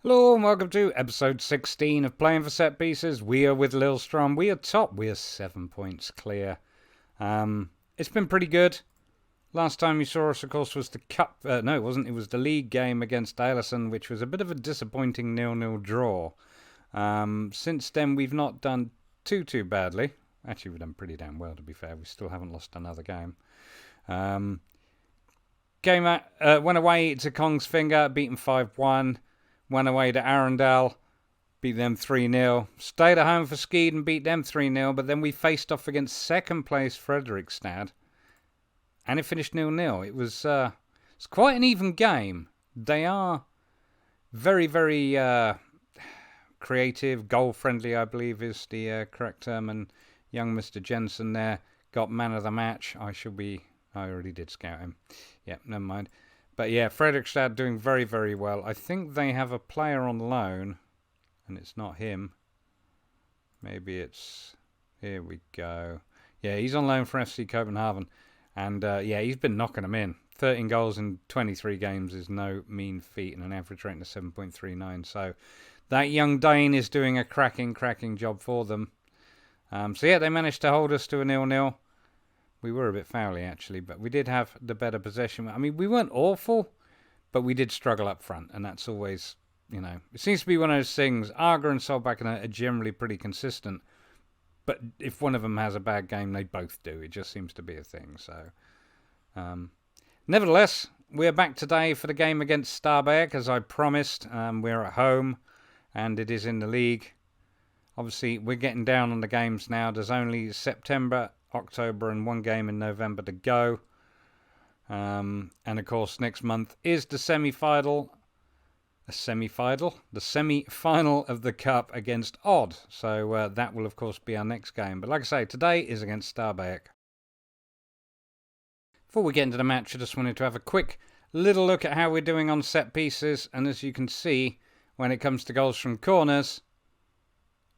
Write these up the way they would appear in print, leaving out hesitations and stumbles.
Hello and welcome to episode 16 of Playing for Set Pieces. We are with Lillestrom. We are top. We are 7 points clear. It's been pretty good. Last time you saw us, of course, was the cup. No, it wasn't. It was the league game against Lillestrom, which was a bit of a disappointing 0-0 draw. Since then, we've not done too badly. Actually, we've done pretty damn well, to be fair. We still haven't lost another game. Went away to Kong's Finger, beaten 5-1. Went away to Arundel, beat them 3-0. Stayed at home for Skeid and beat them 3-0. But then we faced off against second place Fredrikstad. And it finished 0-0. It was it's quite an even game. They are very, very creative, goal-friendly, I believe is the correct term. And young Mr. Jensen there got man of the match. I already did scout him. Yeah, never mind. But yeah, Fredrikstad doing very, very well. I think they have a player on loan, and it's not him. Maybe it's... Here we go. Yeah, he's on loan for FC Copenhagen. And yeah, he's been knocking them in. 13 goals in 23 games is no mean feat, and an average rating of 7.39. So that young Dane is doing a cracking job for them. So yeah, they managed to hold us to a 0-0. We were a bit fouly, actually, but we did have the better possession. I mean, we weren't awful, but we did struggle up front, and that's always, it seems to be one of those things. Arga and Solbakken are generally pretty consistent, but if one of them has a bad game, they both do. It just seems to be a thing. So, nevertheless, we're back today for the game against Stabaek, as I promised. We're at home, and it is in the league. Obviously, we're getting down on the games now. There's only September, October and one game in November to go. And of course next month is the semi-final of the cup against Odd. So that will of course be our next game. But like I say, today is against Stabaek. Before we get into the match, I just wanted to have a quick little look at how we're doing on set pieces. And as you can see, when it comes to goals from corners,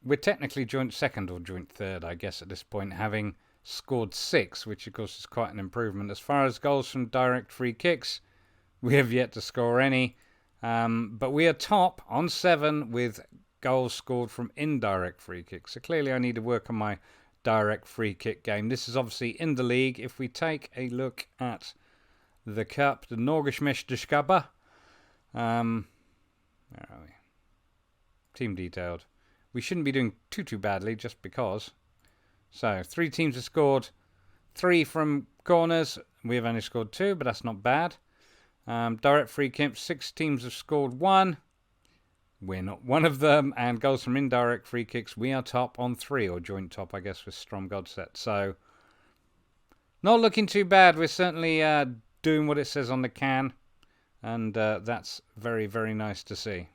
we're technically joint second or joint third, I guess, at this point, having scored 6, which of course is quite an improvement. As far as goals from direct free kicks, we have yet to score any. But we are top on 7 with goals scored from indirect free kicks. So clearly I need to work on my direct free kick game. This is obviously in the league. If we take a look at the cup, the Norgesmesterskapet, where are we? Team detailed. We shouldn't be doing too badly just because. So, 3 teams have scored 3 from corners. We have only scored 2, but that's not bad. Direct free kicks, 6 teams have scored 1. We're not one of them. And goals from indirect free kicks, we are top on 3, or joint top, I guess, with Strom Godset. So, not looking too bad. We're certainly doing what it says on the can. And that's very, very nice to see.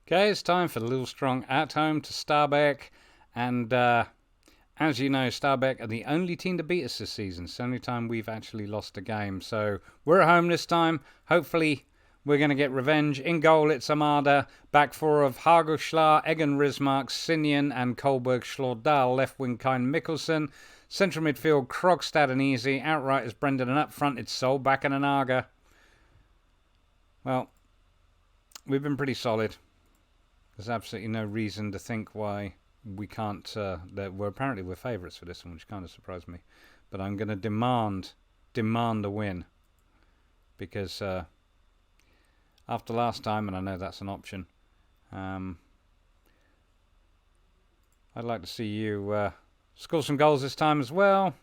Okay, it's time for Lillestrom at home to Stabaek. And as you know, Stabaek are the only team to beat us this season. It's the only time we've actually lost a game. So we're at home this time. Hopefully we're going to get revenge. In goal, it's Amada. Back 4 of Hagelschlar, Egan Rismark, Sinjan and Kolberg Schlordal. Left wing Kine Mikkelsen. Central midfield, Krogstad and Easy. Outright is Brendan, and up front it's Solbakken and Arga. Well, we've been pretty solid. There's absolutely no reason to think why we can't. Apparently we're favourites for this one, which kind of surprised me. But I'm going to demand a win, because after last time, and I know that's an option, I'd like to see you score some goals this time as well.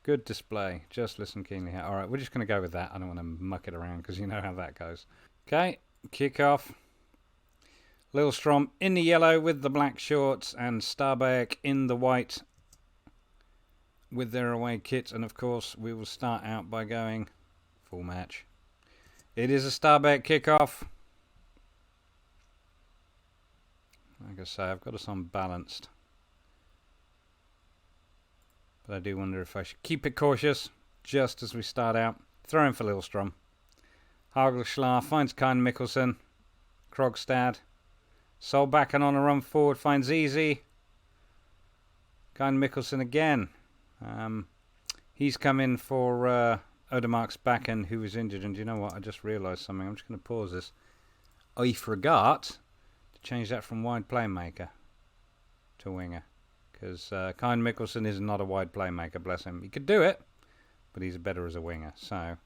Good display. Just listen keenly. All right, we're just going to go with that. I don't want to muck it around because you know how that goes. Okay. Kick off. Lillestrom in the yellow with the black shorts, and Stabaek in the white with their away kit. And of course we will start out by going full match. It is a Stabaek kickoff. Like I say, I've got us unbalanced, but I do wonder if I should keep it cautious just as we start out. Throw in for Lillestrom. Hagelschlar finds Kine Mikkelsen. Krogstad. Solbakken on a run forward finds Easy. Kine Mikkelsen again. He's come in for Odermark's back end who was injured. And you know what? I just realised something. I'm just going to pause this. I forgot to change that from wide playmaker to winger. Because Kine Mikkelsen is not a wide playmaker, bless him. He could do it, but he's better as a winger. So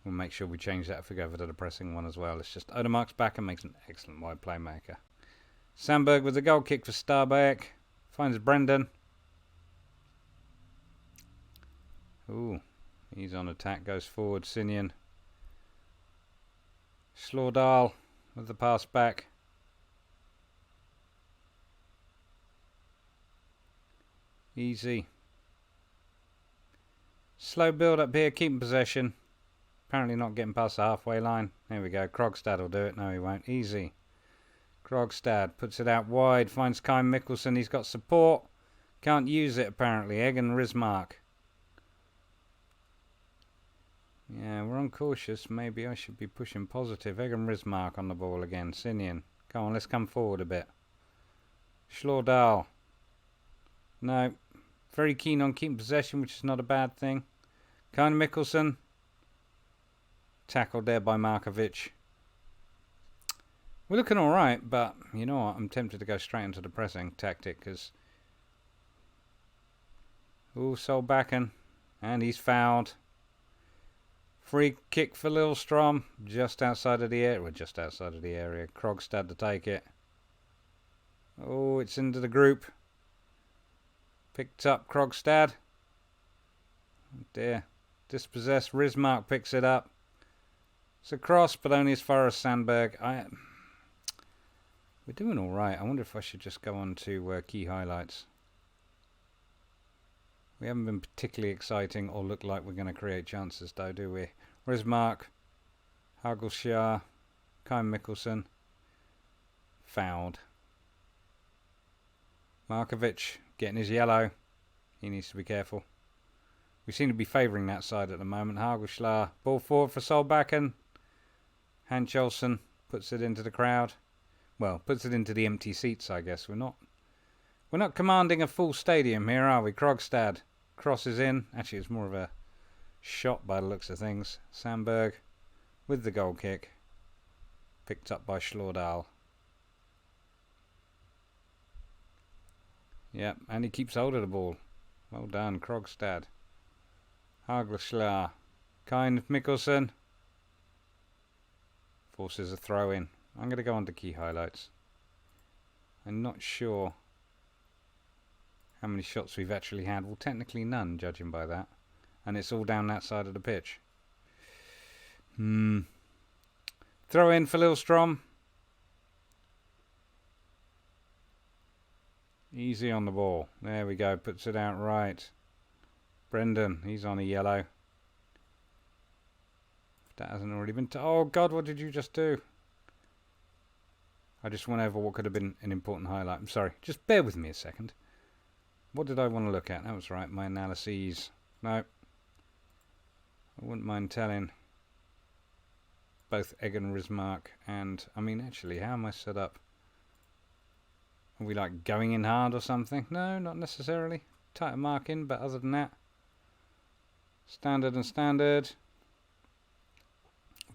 we'll make sure we change that if we go over to the pressing one as well. It's just Odermark's back and makes an excellent wide playmaker. Sandberg with the goal kick for Stabaek. Finds Brendan. Ooh, he's on attack, goes forward, Sinian. Slårdal with the pass back. Easy. Slow build up here, keeping possession. Apparently not getting past the halfway line. There we go, Krogstad will do it. No, he won't. Easy. Krogstad puts it out wide, finds Kine Mikkelsen. He's got support. Can't use it apparently. Egan Rismark. Yeah, we're uncautious. Maybe I should be pushing positive. Egan Rismark on the ball again. Sinian. Come on, let's come forward a bit. Slårdal. No. Very keen on keeping possession, which is not a bad thing. Kine Mikkelsen. Tackled there by Markovic. We're looking alright, but you know what? I'm tempted to go straight into the pressing tactic because... Ooh, Solbakken. And he's fouled. Free kick for Lillestrom. Just outside of the area. Well, just outside of the area. Krogstad to take it. Oh, it's into the group. Picked up Krogstad. Oh dear. Dispossessed. Rismark picks it up. It's a cross, but only as far as Sandberg. We're doing alright. I wonder if I should just go on to key highlights. We haven't been particularly exciting or look like we're going to create chances though, do we? Rismark, Hagelsjær, Kine Mikkelsen, fouled. Markovic getting his yellow. He needs to be careful. We seem to be favouring that side at the moment. Hagelsjær, ball forward for Solbakken. Hanchelsen puts it into the crowd. Well, puts it into the empty seats, I guess. We're not commanding a full stadium here, are we? Krogstad crosses in. Actually, it's more of a shot by the looks of things. Sandberg with the goal kick. Picked up by Slårdal. Yep, and he keeps hold of the ball. Well done, Krogstad. Hagelsjær. Kine Mikkelsen. Forces a throw in. I'm going to go on to key highlights. I'm not sure how many shots we've actually had. Well, technically none, judging by that. And it's all down that side of the pitch. Throw in for Lillestrom. Easy on the ball. There we go. Puts it out right. Brendan, he's on a yellow. If that hasn't already been... Oh, God, what did you just do? I just went over what could have been an important highlight. I'm sorry. Just bear with me a second. What did I want to look at? That was right. My analyses. No. I wouldn't mind telling. Both Egan Rismark and... I mean, actually, how am I set up? Are we like going in hard or something? No, not necessarily. Tighter marking, but other than that. Standard and standard.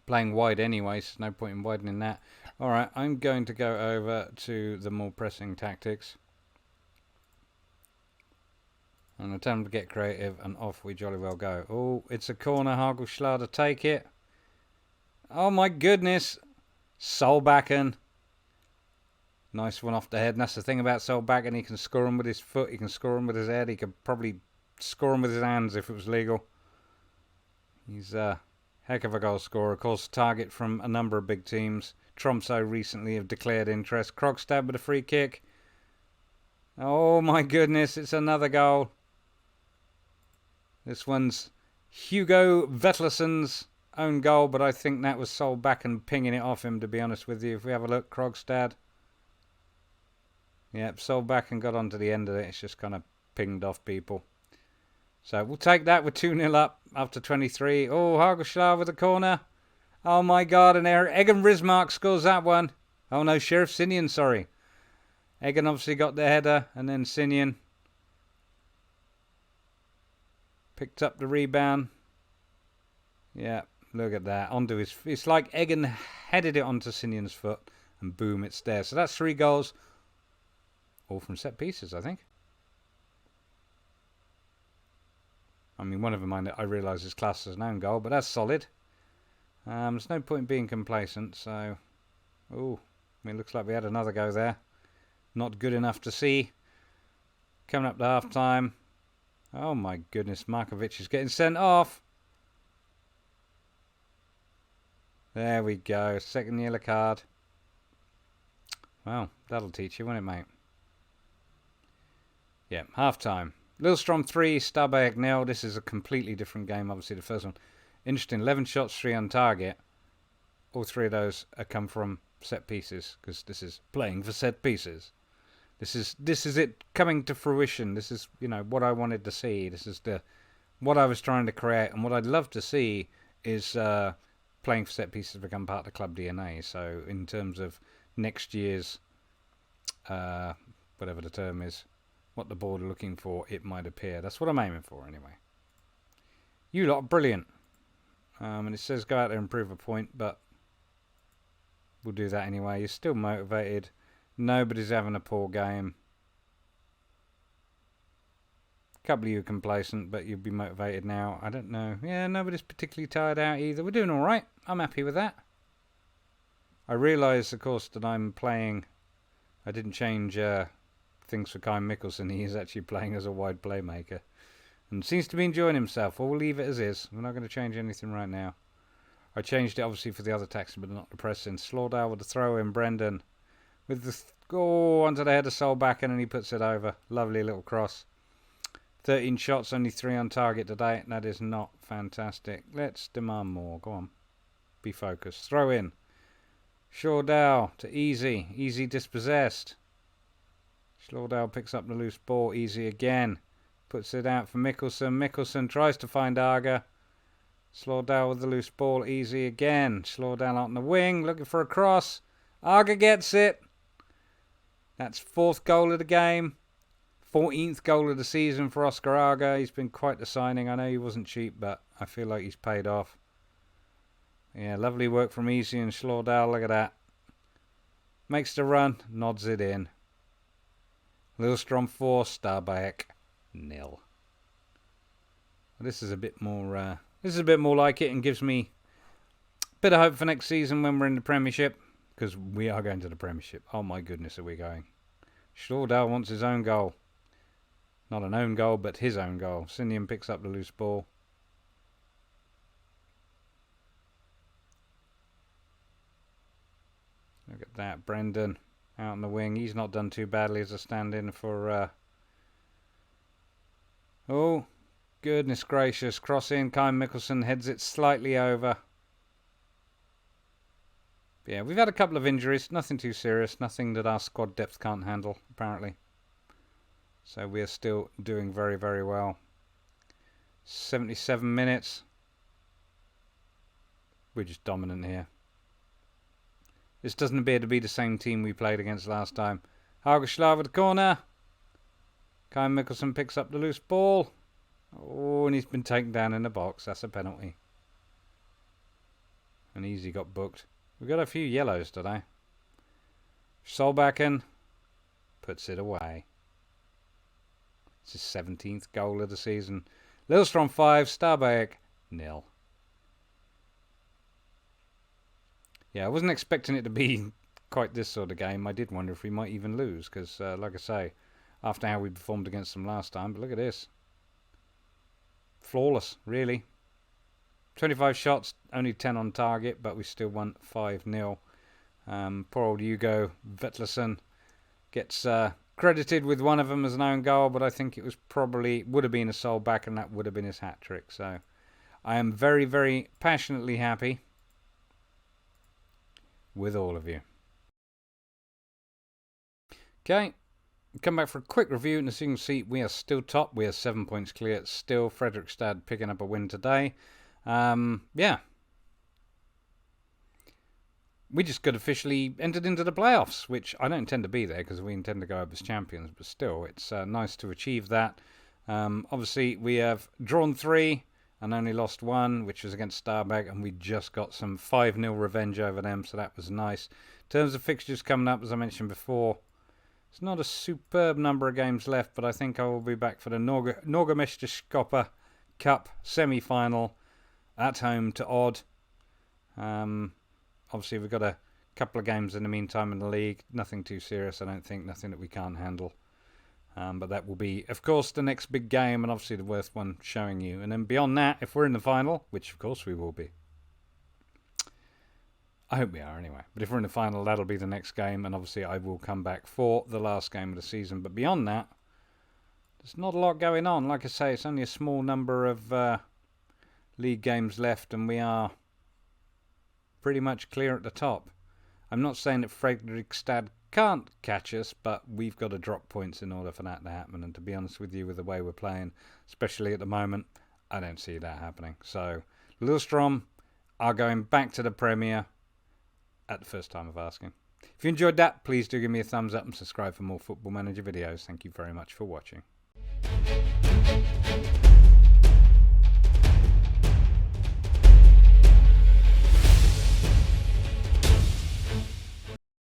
Playing wide anyway, so no point in widening that. Alright, I'm going to go over to the more pressing tactics. And attempt to get creative, and off we jolly well go. Oh, it's a corner. Hagelsjær to take it. Oh my goodness. Solbakken. Nice one off the head. And that's the thing about Solbakken. He can score him with his foot. He can score him with his head. He could probably score him with his hands if it was legal. He's a heck of a goal scorer. Of course, target from a number of big teams. Tromsø recently have declared interest. Krogstad with a free kick. Oh my goodness, it's another goal. This one's Hugo Vetleson's own goal, but I think that was Solbakken pinging it off him, to be honest with you. If we have a look, Krogstad. Yep, Solbakken got onto the end of it. It's just kind of pinged off people. So we'll take that. We're 2-0 up after 23. Oh, Hagelsjær with a corner. Oh my God, and Egan Rismark scores that one. Oh no, Sheriff Sinian, sorry. Egan obviously got the header, and then Sinian picked up the rebound. Yeah, look at that. Onto his... It's like Egan headed it onto Sinion's foot, and boom, it's there. So that's 3 goals. All from set pieces, I think. I mean, one of them I realise is classed as an own goal, but that's solid. There's no point in being complacent, so... Oh, I mean, it looks like we had another go there. Not good enough to see. Coming up to half-time. Oh, my goodness. Markovic is getting sent off. There we go. Second yellow card. Well, that'll teach you, won't it, mate? Yeah, half-time. Lillestrom 3, Stabaek 0. This is a completely different game, obviously, the first one. Interesting. 11 shots, 3 on target. All 3 of those come from set pieces, because this is playing for set pieces. This is it coming to fruition. This is, you know, what I wanted to see. This is what I was trying to create, and what I'd love to see is playing for set pieces become part of the club DNA. So in terms of next year's whatever the term is, what the board are looking for, it might appear. That's what I'm aiming for anyway. You lot are brilliant. And it says go out there and prove a point, but we'll do that anyway. You're still motivated. Nobody's having a poor game. A couple of you are complacent, but you'll be motivated now. I don't know. Yeah, nobody's particularly tired out either. We're doing all right. I'm happy with that. I realise, of course, that I'm playing... I didn't change things for Kai Mikkelsen. He is actually playing as a wide playmaker. And seems to be enjoying himself. We'll leave it as is. We're not going to change anything right now. I changed it, obviously, for the other taxi, but not the pressing. Slaughter with the throw in. Brendan with the onto the head of Solbakken, and he puts it over. Lovely little cross. 13 shots, only 3 on target today. That is not fantastic. Let's demand more. Go on. Be focused. Throw in. Shawdell to Easy. Easy dispossessed. Slaughter picks up the loose ball. Easy again. Puts it out for Mikkelsen. Mikkelsen tries to find Arga. Slaughter with the loose ball. Easy again. Slaughter out on the wing. Looking for a cross. Arga gets it. That's 4th goal of the game. 14th goal of the season for Oscar Arga. He's been quite the signing. I know he wasn't cheap, but I feel like he's paid off. Yeah, lovely work from Easy and Slaughter. Look at that. Makes the run. Nods it in. Lillestrom 4. Stabaek 0. This is a bit more. This is a bit more like it, and gives me a bit of hope for next season when we're in the Premiership, because we are going to the Premiership. Oh my goodness, are we going? Slaughter wants his own goal. Not an own goal, but his own goal. Sinian picks up the loose ball. Look at that. Brendan out on the wing. He's not done too badly as a stand-in for... Oh, goodness gracious. Cross in. Kai Mikkelsen heads it slightly over. Yeah, we've had a couple of injuries. Nothing too serious. Nothing that our squad depth can't handle, apparently. So we are still doing very, very well. 77 minutes. We're just dominant here. This doesn't appear to be the same team we played against last time. Hageslav at the corner. Kai Mikkelsen picks up the loose ball. Oh, and he's been taken down in the box. That's a penalty. And Easy got booked. We've got a few yellows today. Solbakken puts it away. It's his 17th goal of the season. Lillestrom 5, Stabaek 0. Yeah, I wasn't expecting it to be quite this sort of game. I did wonder if we might even lose, because, like I say, after how we performed against them last time. But look at this. Flawless, really. 25 shots, only 10 on target, but we still won 5-0. Poor old Hugo Vetlesen gets credited with one of them as an own goal, but I think it was would have been a Solbakken, and that would have been his hat-trick. So I am very, very passionately happy with all of you. Okay, come back for a quick review, and as you can see, we are still top. We are 7 points clear. Still, Fredrikstad picking up a win today. Yeah. We just got officially entered into the playoffs, which I don't intend to be there because we intend to go up as champions, but still, it's nice to achieve that. Obviously, we have drawn 3 and only lost one, which was against Stabaek, and we just got some 5-0 revenge over them, so that was nice. In terms of fixtures coming up, as I mentioned before, it's not a superb number of games left, but I think I will be back for the Norgemesterskapper Cup semi-final at home to Odd. Obviously, we've got a couple of games in the meantime in the league. Nothing too serious, I don't think. Nothing that we can't handle. But that will be, of course, the next big game, and obviously the worst one showing you. And then beyond that, if we're in the final, which of course we will be. I hope we are anyway. But if we're in the final, that'll be the next game. And obviously I will come back for the last game of the season. But beyond that, there's not a lot going on. Like I say, it's only a small number of league games left. And we are pretty much clear at the top. I'm not saying that Fredrikstad can't catch us, but we've got to drop points in order for that to happen. And to be honest with you, with the way we're playing, especially at the moment, I don't see that happening. So Lillestrom are going back to the Premier at the first time of asking. If you enjoyed that, please do give me a thumbs up and subscribe for more Football Manager videos. Thank you very much for watching.